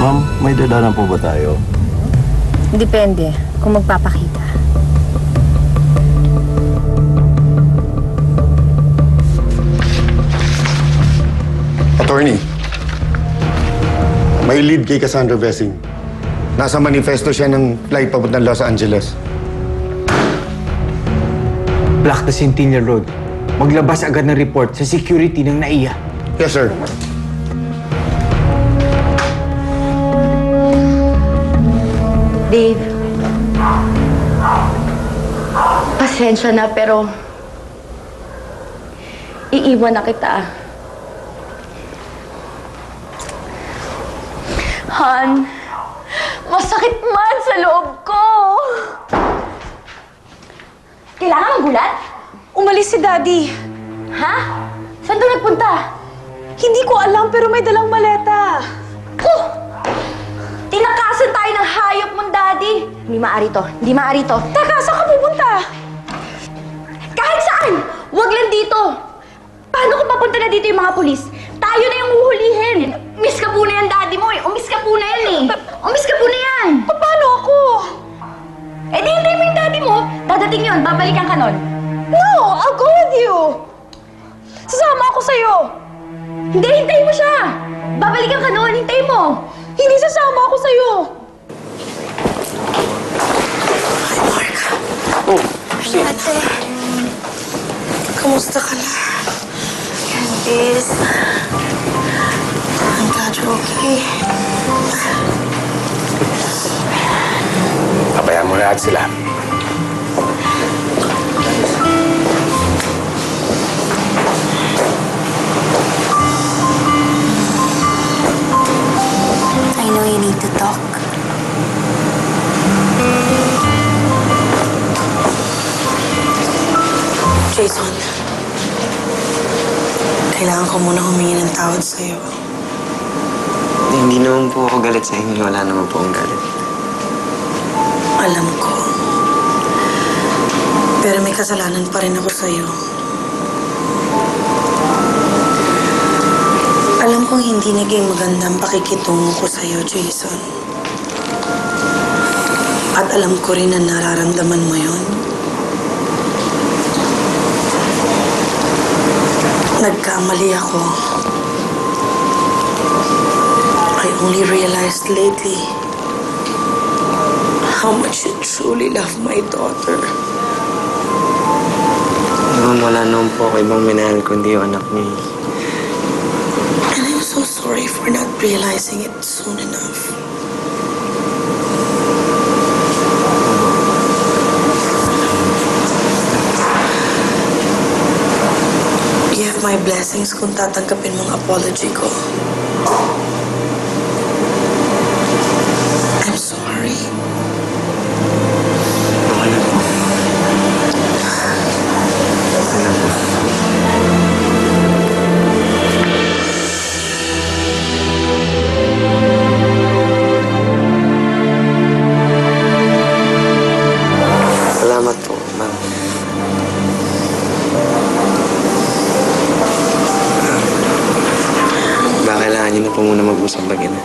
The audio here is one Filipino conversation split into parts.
Ma'am, may dadanan po ba tayo? Depende kung magpapakita. Attorney, may lead kay Cassandra Vesing. Nasa manifesto siya ng flight papuntang Los Angeles. Block the Centennial Road. Maglabas agad ng report sa security ng NAIA. Yes, sir. Dave, pasensya na pero iiwan na kita. Han, masakit man sa loob ko. Kailangan magulat? Umalis si Daddy. Ha? Saan doon nagpunta? Hindi ko alam pero may dalang maleta. Oh! Tinakasan tayo ng hayop mong daddy. Hindi maaari to. Hindi maaari to. Teka, saan ka pupunta? Kahit saan! Huwag lang dito. Paano kung papunta na dito yung mga pulis? Tayo na yung uhulihin. Miss ka po na yan, daddy mo eh. Umiss ka po na yan eh. Umiss ka po na yan. Paano ako? Eh di hintay mo yung daddy mo. Dadating yun. Babalikan ka nun. No! I'll go with you! Sasama ako sa'yo! Hindi, hintay mo siya. Babalikan ka nun. Hintay mo. Hindi sasama ako sa'yo! Hi, Mark. Oh, Steve. Ate. Kamusta ka na? Candice. I'm glad you're okay. Pabayaan mo lahat sila. I know you need to talk. Jason, kailangan ko muna humingi ng tawad sa'yo. Hindi naman po ako galit sa inyo. Wala naman po akong galit. Alam ko. Pero may kasalanan pa rin ako sa'yo. Alam kong hindi naging maganda ang pakikitungo ko sa'yo, Jason. At alam ko rin na nararamdaman mo yun. Nagkamali ako. I only realized lately how much you truly love my daughter. Ma'am, wala naman po ako ibang minahal kundi yung anak niyo. And I'm so sorry for not realizing it soon enough. You have my blessings kung tatanggapin mong apology ko. I'm sorry. Okay na po. Okay na po. Salamat po, ma'am. Baka kailangan niyo na po muna mag-usap mag-ina.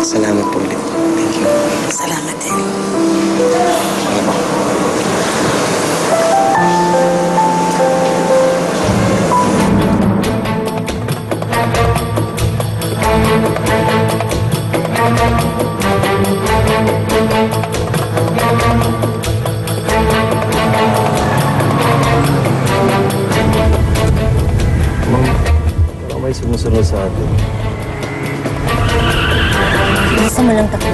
Salamat po ulit. Thank you. Salamat din. Ano po? Ma'am, parang may sumusunod sa atin. Bilisan mo lang takbo.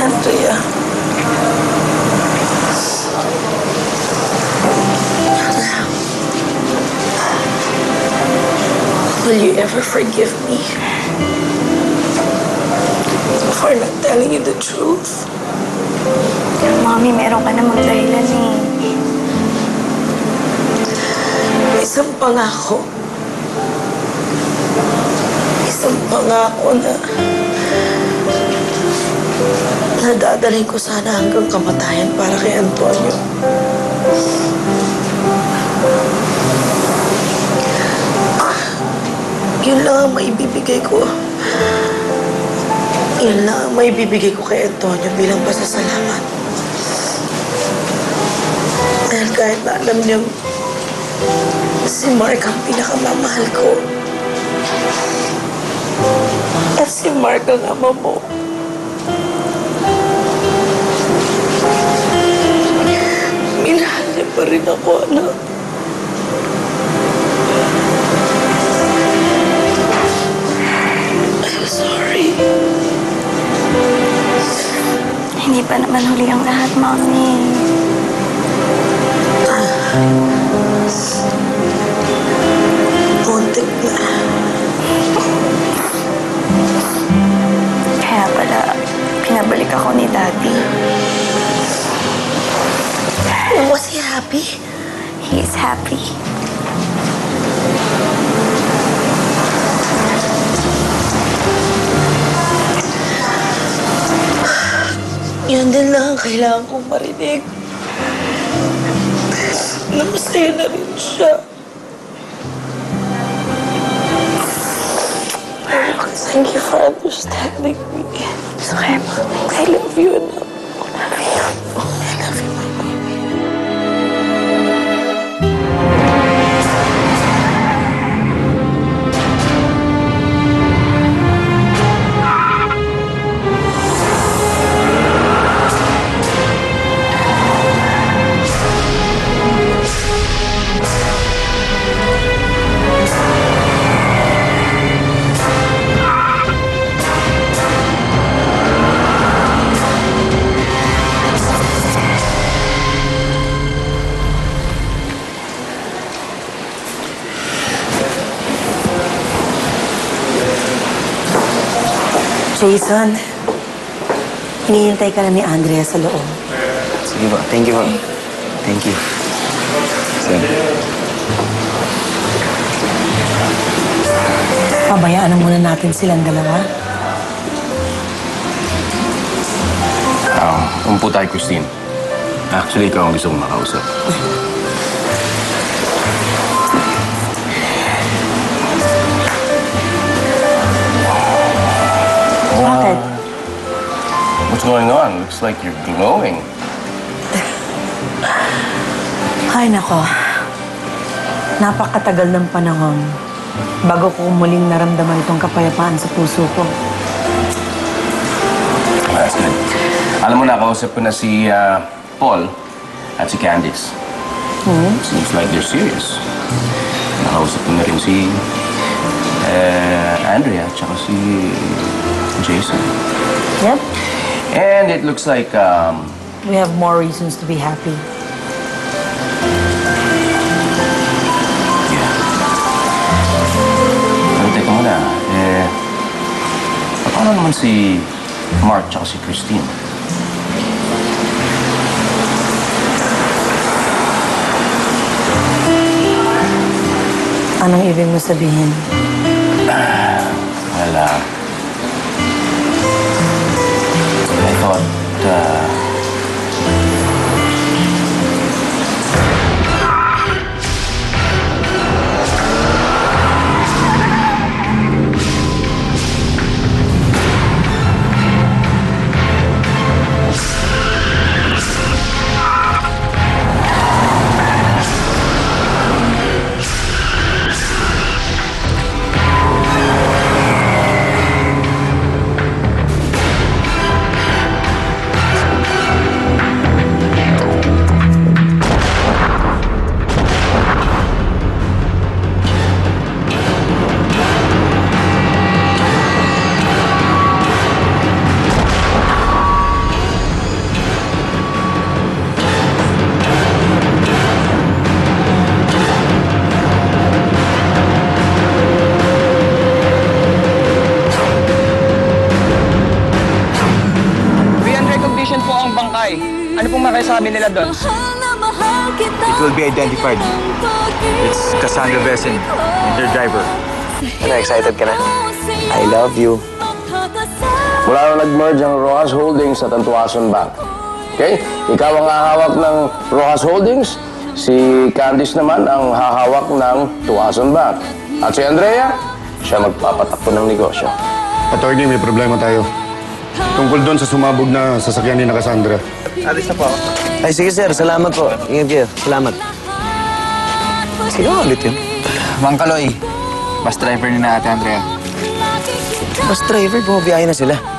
Andrea. Will you ever forgive me for not telling you the truth? Mommy, meron ka namang dahilan eh. isang pangako. Isang pangako na nadadalhin ko sana hanggang kamatayan para kay Antonio. Yun lang ang maibibigay ko. Yun lang ang maibibigay ko kay Antonio bilang pasasalamat. Dahil kahit na alam niyang si Mark ang pinakamamahal ko. At si Mark ang ama mo. Minahal niya pa rin ako, anak. I'm sorry. Hindi pa naman huli ang lahat, Mami. Muntik na. Kaya pala, pinabalik ako ni Daddy. Was he happy? He's happy. Yan din lang ang kailangan kong marinig. Na masaya na rin siya. Thank you for understanding me. It's okay, Mami. I love you, anak. I love you, Mama. Jason, hinihintay ka na ni Andrea sa loob. Sige po. Thank you po. Thank you. Sige. Pabayaan na muna natin silang dalawa. Umpo tayo, Christine. Actually, ikaw ang gusto kong makausap. Bakit? What's going on? Looks like you're glowing. Ay, nako. Napakatagal ng panahon bago ko muling naramdaman itong kapayapaan sa puso ko. That's good. Alam mo, nakausap ko na si Paul at si Candice. Seems like they're serious. Nakausap ko na rin si Andrea at saka si Jason. Yep. And it looks like, We have more reasons to be happy. Pero teka muna, paano naman si Mark at si Christine? Anong ibig mo sabihin? Well, I thought, Ano pong makisabi nila doon? Mahal na mahal It will be identified. It's Cassandra Vesing and her driver. Ano, excited ka na? I love you. Mula nung nag-merge ang Rojas Holdings at ang Tuason Bank. Okay? Ikaw ang hahawak ng Rojas Holdings, si Candice naman ang hahawak ng Tuason Bank. At si Andrea, siya magpapatakbo ng negosyo. Attorney, may problema tayo. Tungkol doon sa sumabog na sasakyan ni na Cassandra. Ay, sige sir. Salamat po. Ingat kayo. Salamat. Sino ulit yun? Mang Kaloy, bus driver ni na Ate Andrea. Bus driver, bumabiyahe na sila.